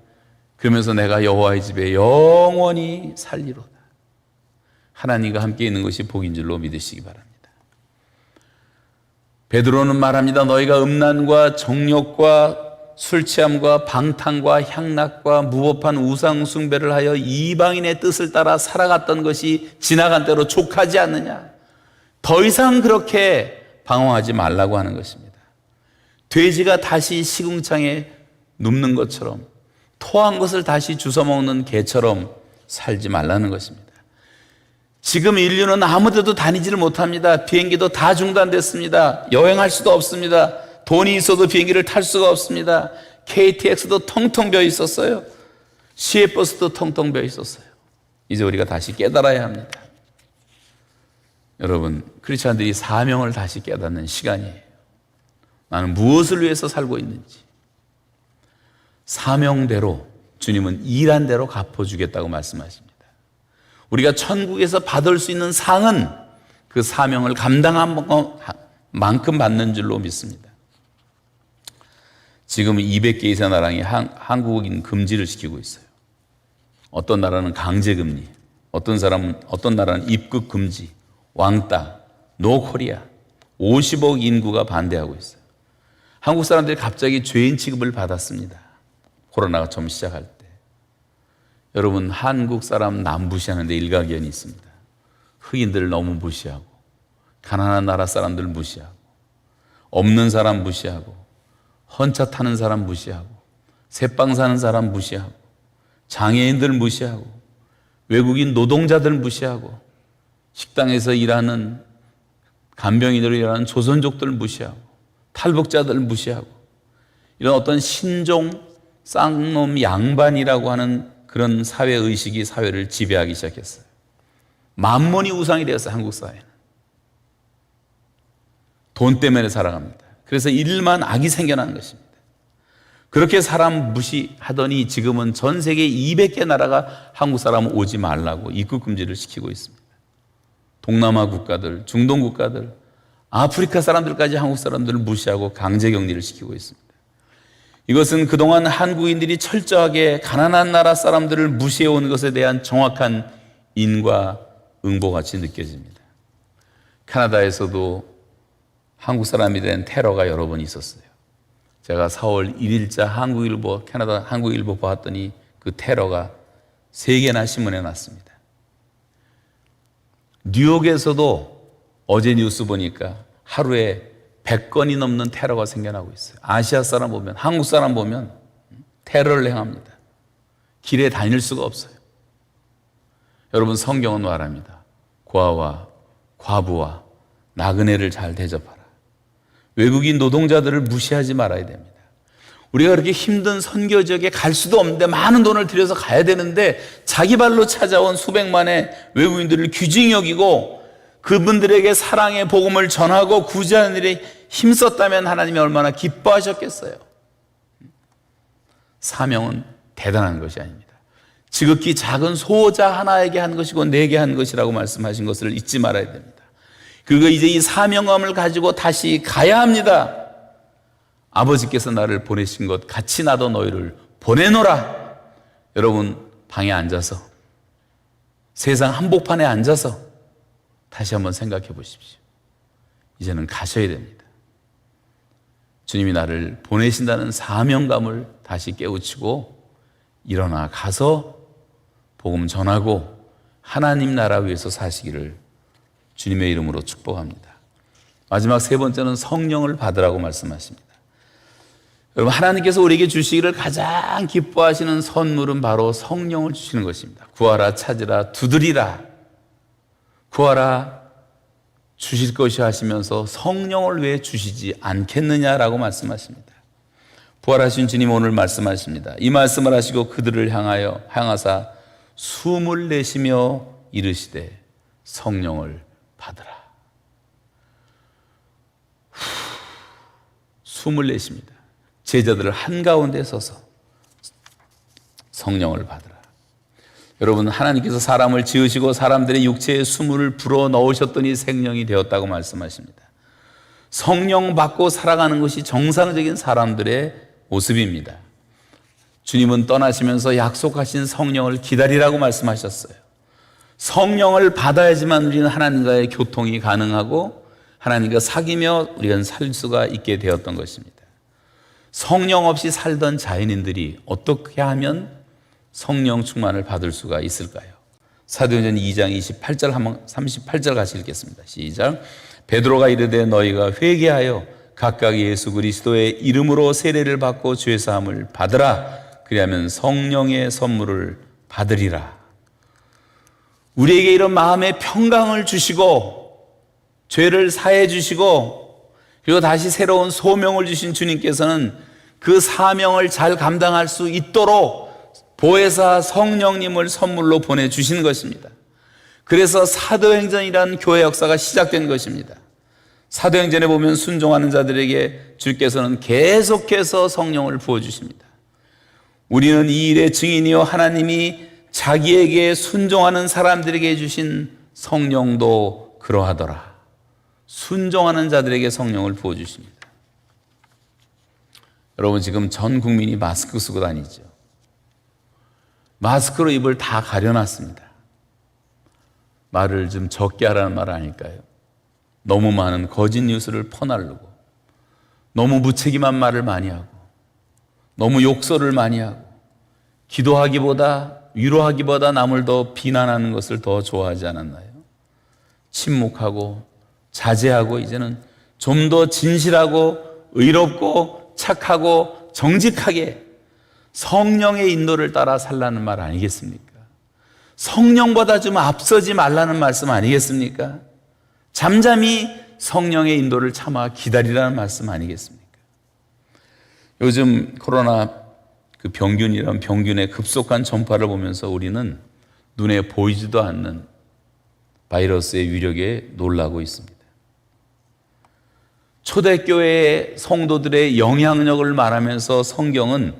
그러면서 내가 여호와의 집에 영원히 살리로다. 하나님과 함께 있는 것이 복인 줄로 믿으시기 바랍니다. 베드로는 말합니다. 너희가 음란과 정욕과 술 취함과 방탕과 향락과 무법한 우상 숭배를 하여 이방인의 뜻을 따라 살아갔던 것이 지나간 때로 족하지 않느냐. 더 이상 그렇게 방황하지 말라고 하는 것입니다. 돼지가 다시 시궁창에 눕는 것처럼, 토한 것을 다시 주워먹는 개처럼 살지 말라는 것입니다. 지금 인류는 아무 데도 다니지를 못합니다. 비행기도 다 중단됐습니다. 여행할 수도 없습니다. 돈이 있어도 비행기를 탈 수가 없습니다. KTX도 텅텅 비어 있었어요. 시외버스도 텅텅 비어 있었어요. 이제 우리가 다시 깨달아야 합니다. 여러분, 크리스찬들이 사명을 다시 깨닫는 시간이에요. 나는 무엇을 위해서 살고 있는지. 사명대로 주님은 일한 대로 갚아주겠다고 말씀하십니다. 우리가 천국에서 받을 수 있는 상은 그 사명을 감당한 만큼 받는 줄로 믿습니다. 지금 200개 이상 나라가 한국인 금지를 시키고 있어요. 어떤 나라는 강제금리, 어떤 나라는 입국 금지, 왕따, 노코리아, 50억 인구가 반대하고 있어요. 한국 사람들이 갑자기 죄인 취급을 받았습니다. 코로나가 처음 시작할 때. 여러분, 한국 사람 남 무시하는데 일가견이 있습니다. 흑인들을 너무 무시하고, 가난한 나라 사람들 무시하고, 없는 사람 무시하고, 헌차 타는 사람 무시하고, 새빵 사는 사람 무시하고, 장애인들 무시하고, 외국인 노동자들 무시하고, 식당에서 일하는 간병인으로 일하는 조선족들 무시하고, 탈북자들 무시하고, 이런 어떤 신종 쌍놈 양반이라고 하는 그런 사회의식이 사회를 지배하기 시작했어요. 만몬이 우상이 되었어요. 한국 사회는. 돈 때문에 살아갑니다. 그래서 일만 악이 생겨난 것입니다. 그렇게 사람 무시하더니 지금은 전 세계 200개 나라가 한국 사람 오지 말라고 입국 금지를 시키고 있습니다. 동남아 국가들, 중동 국가들, 아프리카 사람들까지 한국 사람들을 무시하고 강제 격리를 시키고 있습니다. 이것은 그동안 한국인들이 철저하게 가난한 나라 사람들을 무시해온 것에 대한 정확한 인과응보같이 느껴집니다. 캐나다에서도 한국 사람이 된 테러가 여러 번 있었어요. 제가 4월 1일자 한국일보, 캐나다 한국일보 봤더니 그 테러가 3개나 신문에 났습니다. 뉴욕에서도 어제 뉴스 보니까 하루에 100건이 넘는 테러가 생겨나고 있어요. 아시아 사람 보면, 한국 사람 보면 테러를 행합니다. 길에 다닐 수가 없어요. 여러분, 성경은 말합니다. 고아와 과부와 나그네를 잘 대접하라. 외국인 노동자들을 무시하지 말아야 됩니다. 우리가 그렇게 힘든 선교 지역에 갈 수도 없는데 많은 돈을 들여서 가야 되는데 자기 발로 찾아온 수백만의 외국인들을 귀중히 여기고 그분들에게 사랑의 복음을 전하고 구제하는 일에 힘썼다면 하나님이 얼마나 기뻐하셨겠어요. 사명은 대단한 것이 아닙니다. 지극히 작은 소자 하나에게 한 것이고 내게 한 것이라고 말씀하신 것을 잊지 말아야 됩니다. 그리고 이제 이 사명감을 가지고 다시 가야 합니다. 아버지께서 나를 보내신 것 같이 나도 너희를 보내노라. 여러분, 방에 앉아서, 세상 한복판에 앉아서 다시 한번 생각해 보십시오. 이제는 가셔야 됩니다. 주님이 나를 보내신다는 사명감을 다시 깨우치고 일어나 가서 복음 전하고 하나님 나라 위해서 사시기를 주님의 이름으로 축복합니다. 마지막 3번째는 성령을 받으라고 말씀하십니다. 여러분, 하나님께서 우리에게 주시기를 가장 기뻐하시는 선물은 바로 성령을 주시는 것입니다. 구하라, 찾으라, 두드리라. 구하라, 주실 것이 하시면서 성령을 왜 주시지 않겠느냐라고 말씀하십니다. 부활하신 주님 오늘 말씀하십니다. 이 말씀을 하시고 그들을 향하사 숨을 내쉬며 이르시되 성령을 받으라. 숨을 내쉽니다. 제자들을 한가운데 서서 성령을 받으라. 여러분, 하나님께서 사람을 지으시고 사람들의 육체에 숨을 불어 넣으셨더니 생명이 되었다고 말씀하십니다. 성령 받고 살아가는 것이 정상적인 사람들의 모습입니다. 주님은 떠나시면서 약속하신 성령을 기다리라고 말씀하셨어요. 성령을 받아야지만 우리는 하나님과의 교통이 가능하고 하나님과 사귀며 우리가 살 수가 있게 되었던 것입니다. 성령 없이 살던 자연인들이 어떻게 하면 성령 충만을 받을 수가 있을까요? 사도행전 2장 28절 한번 38절 같이 읽겠습니다. 시작. 베드로가 이르되 너희가 회개하여 각각 예수 그리스도의 이름으로 세례를 받고 죄 사함을 받으라. 그리하면 성령의 선물을 받으리라. 우리에게 이런 마음의 평강을 주시고 죄를 사해 주시고 그리고 다시 새로운 소명을 주신 주님께서는 그 사명을 잘 감당할 수 있도록 보혜사 성령님을 선물로 보내주신 것입니다. 그래서 사도행전이라는 교회 역사가 시작된 것입니다. 사도행전에 보면 순종하는 자들에게 주께서는 계속해서 성령을 부어주십니다. 우리는 이 일의 증인이요 하나님이 자기에게 순종하는 사람들에게 주신 성령도 그러하더라. 순종하는 자들에게 성령을 부어주십니다. 여러분 지금 전 국민이 마스크 쓰고 다니죠. 마스크로 입을 다 가려놨습니다. 말을 좀 적게 하라는 말 아닐까요? 너무 많은 거짓 뉴스를 퍼나르고 너무 무책임한 말을 많이 하고 너무 욕설을 많이 하고 기도하기보다 위로하기보다 남을 더 비난하는 것을 더 좋아하지 않았나요? 침묵하고 자제하고 이제는 좀 더 진실하고 의롭고 착하고 정직하게 성령의 인도를 따라 살라는 말 아니겠습니까? 성령보다 좀 앞서지 말라는 말씀 아니겠습니까? 잠잠히 성령의 인도를 참아 기다리라는 말씀 아니겠습니까? 요즘 코로나 그 병균이란 병균의 급속한 전파를 보면서 우리는 눈에 보이지도 않는 바이러스의 위력에 놀라고 있습니다. 초대교회의 성도들의 영향력을 말하면서 성경은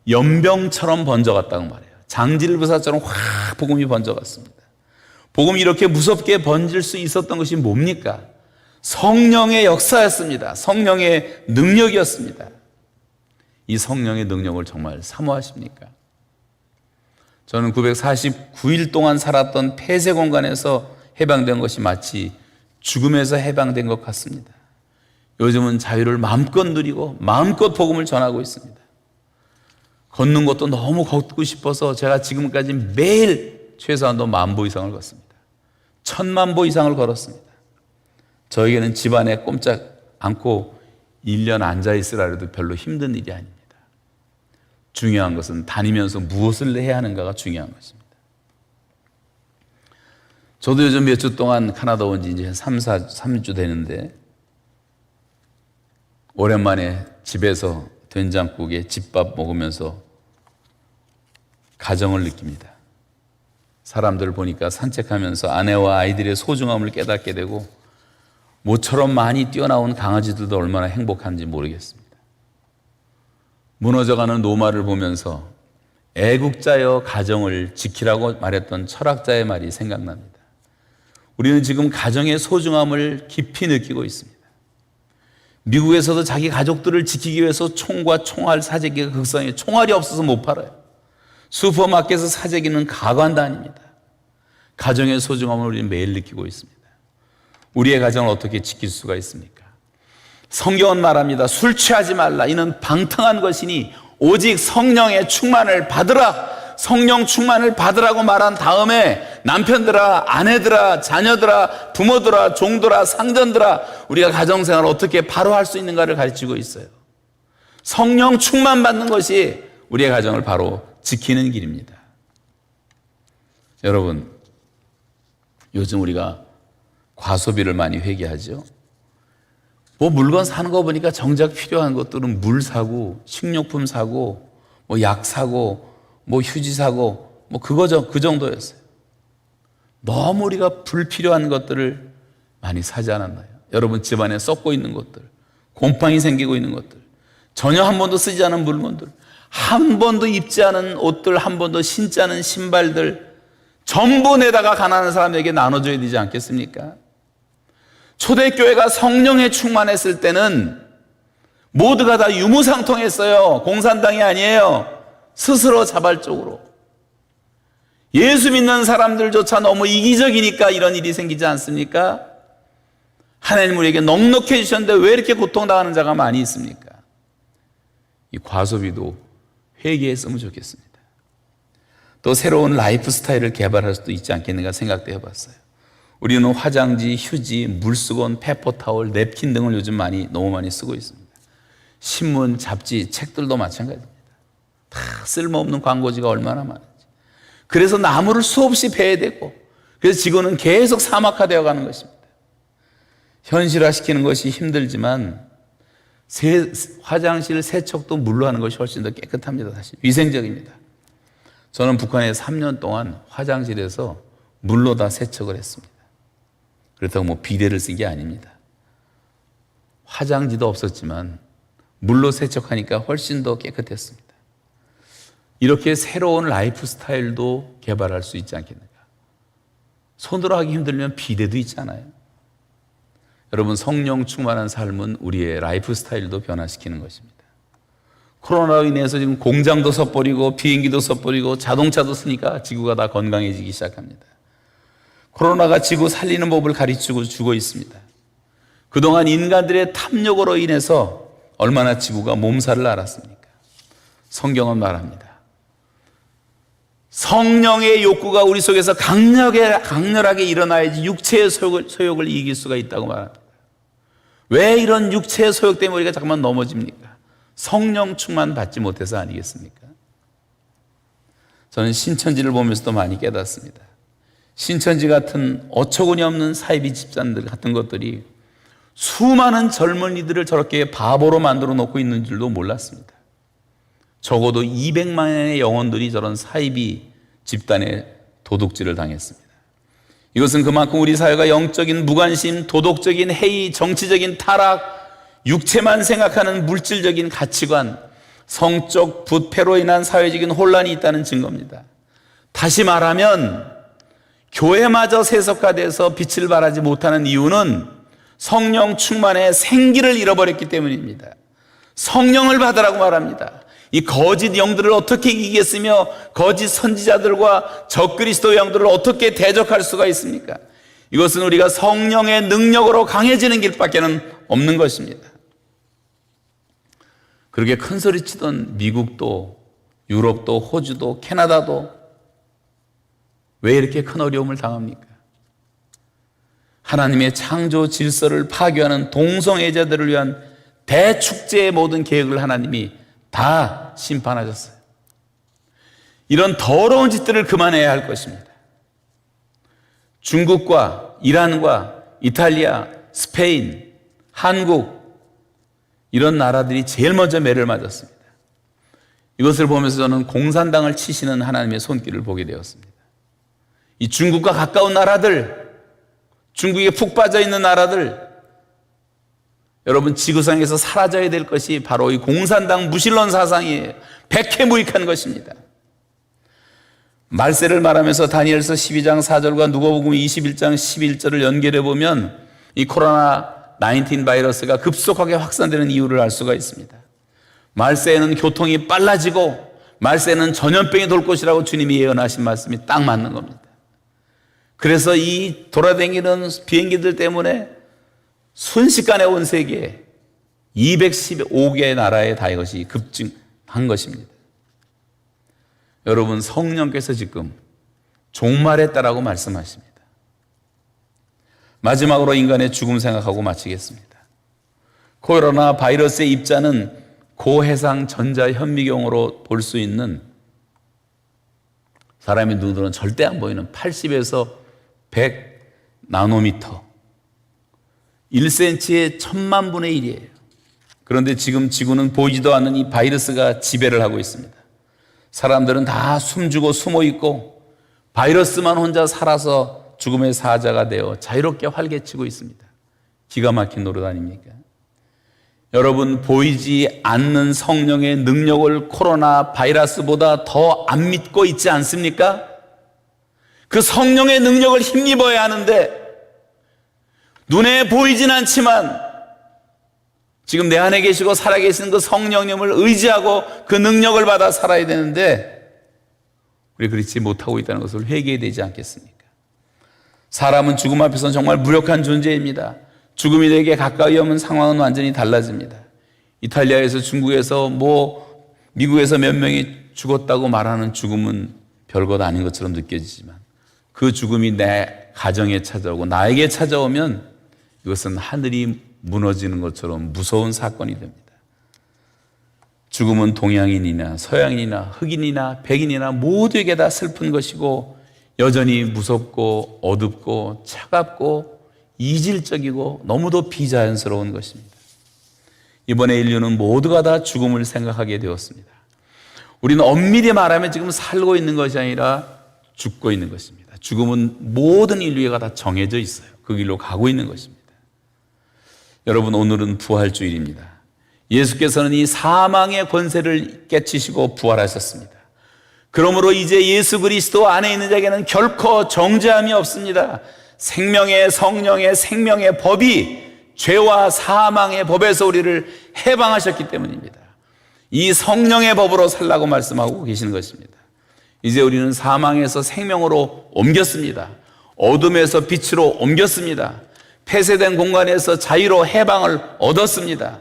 연병처럼 번져갔다고 말해요. 장질부사처럼 확 복음이 번져갔습니다. 복음이 이렇게 무섭게 번질 수 있었던 것이 뭡니까? 성령의 역사였습니다. 성령의 능력이었습니다. 이 성령의 능력을 정말 사모하십니까? 저는 949일 동안 살았던 폐쇄 공간에서 해방된 것이 마치 죽음에서 해방된 것 같습니다. 요즘은 자유를 마음껏 누리고 마음껏 복음을 전하고 있습니다. 걷는 것도 너무 걷고 싶어서 제가 지금까지 매일 최소한도 10,000보 이상을 걷습니다. 10,000,000보 이상을 걸었습니다. 저에게는 집안에 꼼짝 않고 1년 앉아있으라 해도 별로 힘든 일이 아닙니다. 중요한 것은 다니면서 무엇을 해야 하는가가 중요한 것입니다. 저도 요즘 몇 주 동안 캐나다 온 지 이제 3주 되는데 오랜만에 집에서 된장국에 집밥 먹으면서 가정을 느낍니다. 사람들을 보니까 산책하면서 아내와 아이들의 소중함을 깨닫게 되고 모처럼 많이 뛰어나온 강아지들도 얼마나 행복한지 모르겠습니다. 무너져가는 노마를 보면서 애국자여 가정을 지키라고 말했던 철학자의 말이 생각납니다. 우리는 지금 가정의 소중함을 깊이 느끼고 있습니다. 미국에서도 자기 가족들을 지키기 위해서 총과 총알, 사재기가 극성해 총알이 없어서 못 팔아요. 슈퍼마켓에서 사재기는 가관도 아닙니다. 가정의 소중함을 우리는 매일 느끼고 있습니다. 우리의 가정을 어떻게 지킬 수가 있습니까? 성경은 말합니다. 술 취하지 말라. 이는 방탕한 것이니 오직 성령의 충만을 받으라. 성령 충만을 받으라고 말한 다음에 남편들아, 아내들아, 자녀들아, 부모들아, 종들아, 상전들아, 우리가 가정생활을 어떻게 바로 할 수 있는가를 가르치고 있어요. 성령 충만 받는 것이 우리의 가정을 바로 지키는 길입니다. 여러분, 요즘 우리가 과소비를 많이 회개하죠. 뭐 물건 사는 거 보니까 정작 필요한 것들은 물 사고, 식료품 사고, 뭐 약 사고, 뭐 휴지 사고, 뭐 그거죠. 그 정도였어요. 너무 우리가 불필요한 것들을 많이 사지 않았나요? 여러분 집안에 썩고 있는 것들, 곰팡이 생기고 있는 것들, 전혀 한 번도 쓰지 않은 물건들, 한 번도 입지 않은 옷들, 한 번도 신지 않은 신발들 전부 내다가 가난한 사람에게 나눠줘야 되지 않겠습니까? 초대교회가 성령에 충만했을 때는 모두가 다 유무상통했어요. 공산당이 아니에요. 스스로 자발적으로. 예수 믿는 사람들조차 너무 이기적이니까 이런 일이 생기지 않습니까? 하나님 우리에게 넉넉해 주셨는데 왜 이렇게 고통당하는 자가 많이 있습니까? 이 과소비도 회개했으면 좋겠습니다. 또 새로운 라이프 스타일을 개발할 수도 있지 않겠는가 생각도 해봤어요. 우리는 화장지, 휴지, 물수건, 페퍼타월, 냅킨 등을 요즘 너무 많이 쓰고 있습니다. 신문, 잡지, 책들도 마찬가지입니다. 다 쓸모없는 광고지가 얼마나 많은지. 그래서 나무를 수없이 베야 되고, 그래서 지구는 계속 사막화되어 가는 것입니다. 현실화시키는 것이 힘들지만 화장실 세척도 물로 하는 것이 훨씬 더 깨끗합니다. 사실 위생적입니다. 저는 북한에 3년 동안 화장실에서 물로 다 세척을 했습니다. 그렇다고 뭐 비데를 쓴 게 아닙니다. 화장지도 없었지만 물로 세척하니까 훨씬 더 깨끗했습니다. 이렇게 새로운 라이프 스타일도 개발할 수 있지 않겠는가. 손으로 하기 힘들면 비데도 있잖아요. 여러분, 성령 충만한 삶은 우리의 라이프 스타일도 변화시키는 것입니다. 코로나로 인해서 지금 공장도 섣버리고 비행기도 섣버리고 자동차도 쓰니까 지구가 다 건강해지기 시작합니다. 코로나가 지구 살리는 법을 가르치고 주고 있습니다. 그동안 인간들의 탐욕으로 인해서 얼마나 지구가 몸살을 앓았습니까? 성경은 말합니다. 성령의 욕구가 우리 속에서 강렬하게 일어나야지 육체의 소욕을 이길 수가 있다고 말합니다. 왜 이런 육체의 소욕 때문에 우리가 잠깐만 넘어집니까? 성령 충만 받지 못해서 아니겠습니까? 저는 신천지를 보면서도 많이 깨닫습니다. 신천지 같은 어처구니 없는 사이비 집단들 같은 것들이 수많은 젊은이들을 저렇게 바보로 만들어 놓고 있는 줄도 몰랐습니다. 적어도 200만의 영혼들이 저런 사이비 집단의 도둑질을 당했습니다. 이것은 그만큼 우리 사회가 영적인 무관심, 도덕적인 해이, 정치적인 타락, 육체만 생각하는 물질적인 가치관, 성적 부패로 인한 사회적인 혼란이 있다는 증거입니다. 다시 말하면 교회마저 세속화돼서 빛을 발하지 못하는 이유는 성령 충만의 생기를 잃어버렸기 때문입니다. 성령을 받으라고 말합니다. 이 거짓 영들을 어떻게 이기겠으며 거짓 선지자들과 적그리스도 영들을 어떻게 대적할 수가 있습니까? 이것은 우리가 성령의 능력으로 강해지는 길밖에는 없는 것입니다. 그렇게 큰 소리 치던 미국도 유럽도 호주도 캐나다도 왜 이렇게 큰 어려움을 당합니까? 하나님의 창조 질서를 파괴하는 동성애자들을 위한 대축제의 모든 계획을 하나님이 다 심판하셨어요. 이런 더러운 짓들을 그만해야 할 것입니다. 중국과 이란과 이탈리아, 스페인, 한국 이런 나라들이 제일 먼저 매를 맞았습니다. 이것을 보면서 저는 공산당을 치시는 하나님의 손길을 보게 되었습니다. 이 중국과 가까운 나라들, 중국에 푹 빠져 있는 나라들, 여러분 지구상에서 사라져야 될 것이 바로 이 공산당 무신론 사상이에요. 백해무익한 것입니다. 말세를 말하면서 다니엘서 12장 4절과 누가복음 21장 11절을 연결해 보면 이 코로나19 바이러스가 급속하게 확산되는 이유를 알 수가 있습니다. 말세에는 교통이 빨라지고 말세에는 전염병이 돌 것이라고 주님이 예언하신 말씀이 딱 맞는 겁니다. 그래서 이 돌아다니는 비행기들 때문에 순식간에 온 세계에 215개의 나라에 다 이것이 급증한 것입니다. 여러분, 성령께서 지금 종말했다라고 말씀하십니다. 마지막으로 인간의 죽음 생각하고 마치겠습니다. 코로나 바이러스의 입자는 고해상 전자현미경으로 볼 수 있는, 사람의 눈으로는 절대 안 보이는 80에서 100 나노미터, 1cm의 1000만 분의 1이에요. 그런데 지금 지구는 보이지도 않는 이 바이러스가 지배를 하고 있습니다. 사람들은 다 숨주고 숨어 있고 바이러스만 혼자 살아서 죽음의 사자가 되어 자유롭게 활개치고 있습니다. 기가 막힌 노릇 아닙니까? 여러분, 보이지 않는 성령의 능력을 코로나 바이러스보다 더 안 믿고 있지 않습니까? 그 성령의 능력을 힘입어야 하는데 눈에 보이진 않지만 지금 내 안에 계시고 살아계시는 그 성령님을 의지하고 그 능력을 받아 살아야 되는데 우리 그렇지 못하고 있다는 것을 회개해야 되지 않겠습니까? 사람은 죽음 앞에서는 정말 무력한 존재입니다. 죽음이 되게 가까이 오면 상황은 완전히 달라집니다. 이탈리아에서, 중국에서, 미국에서 몇 명이 죽었다고 말하는 죽음은 별것 아닌 것처럼 느껴지지만 그 죽음이 내 가정에 찾아오고 나에게 찾아오면 이것은 하늘이 무너지는 것처럼 무서운 사건이 됩니다. 죽음은 동양인이나 서양인이나 흑인이나 백인이나 모두에게 다 슬픈 것이고 여전히 무섭고 어둡고 차갑고 이질적이고 너무도 비자연스러운 것입니다. 이번에 인류는 모두가 다 죽음을 생각하게 되었습니다. 우리는 엄밀히 말하면 지금 살고 있는 것이 아니라 죽고 있는 것입니다. 죽음은 모든 인류가 다 정해져 있어요. 그 길로 가고 있는 것입니다. 여러분, 오늘은 부활주일입니다. 예수께서는 이 사망의 권세를 깨치시고 부활하셨습니다. 그러므로 이제 예수 그리스도 안에 있는 자에게는 결코 정죄함이 없습니다. 생명의 성령의 생명의 법이 죄와 사망의 법에서 우리를 해방하셨기 때문입니다. 이 성령의 법으로 살라고 말씀하고 계시는 것입니다. 이제 우리는 사망에서 생명으로 옮겼습니다. 어둠에서 빛으로 옮겼습니다. 폐쇄된 공간에서 자유로 해방을 얻었습니다.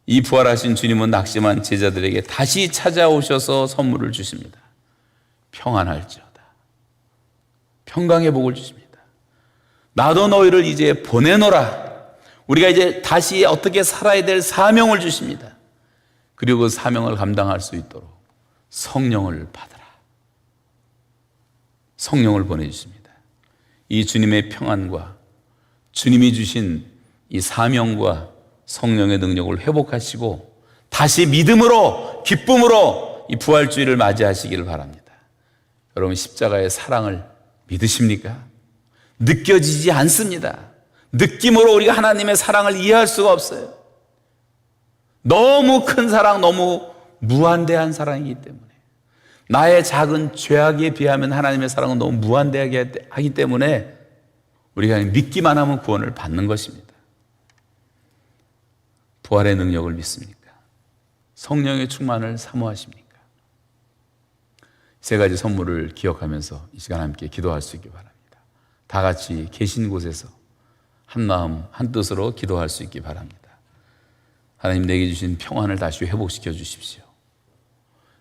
이 부활하신 주님은 낙심한 제자들에게 다시 찾아오셔서 선물을 주십니다. 평안할지어다. 평강의 복을 주십니다. 나도 너희를 이제 보내노라. 우리가 이제 다시 어떻게 살아야 될 사명을 주십니다. 그리고 그 사명을 감당할 수 있도록 성령을 받으라. 성령을 보내주십니다. 이 주님의 평안과 주님이 주신 이 사명과 성령의 능력을 회복하시고 다시 믿음으로 기쁨으로 이 부활주의를 맞이하시기를 바랍니다. 여러분, 십자가의 사랑을 믿으십니까? 느껴지지 않습니다. 느낌으로 우리가 하나님의 사랑을 이해할 수가 없어요. 너무 큰 사랑, 너무 무한대한 사랑이기 때문에, 나의 작은 죄악에 비하면 하나님의 사랑은 너무 무한대하게 하기 때문에 우리가 믿기만 하면 구원을 받는 것입니다. 부활의 능력을 믿습니까? 성령의 충만을 사모하십니까? 세 가지 선물을 기억하면서 이 시간 함께 기도할 수 있기 바랍니다. 다 같이 계신 곳에서 한 마음 한 뜻으로 기도할 수 있기 바랍니다. 하나님, 내게 주신 평안을 다시 회복시켜 주십시오.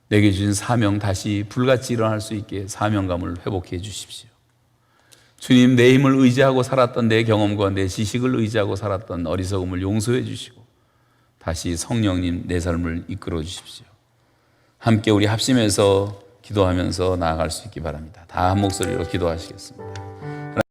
내게 주신 사명 다시 불같이 일어날 수 있게 사명감을 회복해 주십시오. 주님, 내 힘을 의지하고 살았던 내 경험과 내 지식을 의지하고 살았던 어리석음을 용서해 주시고 다시 성령님 내 삶을 이끌어 주십시오. 함께 우리 합심해서 기도하면서 나아갈 수 있기 바랍니다. 다 한 목소리로 기도하시겠습니다.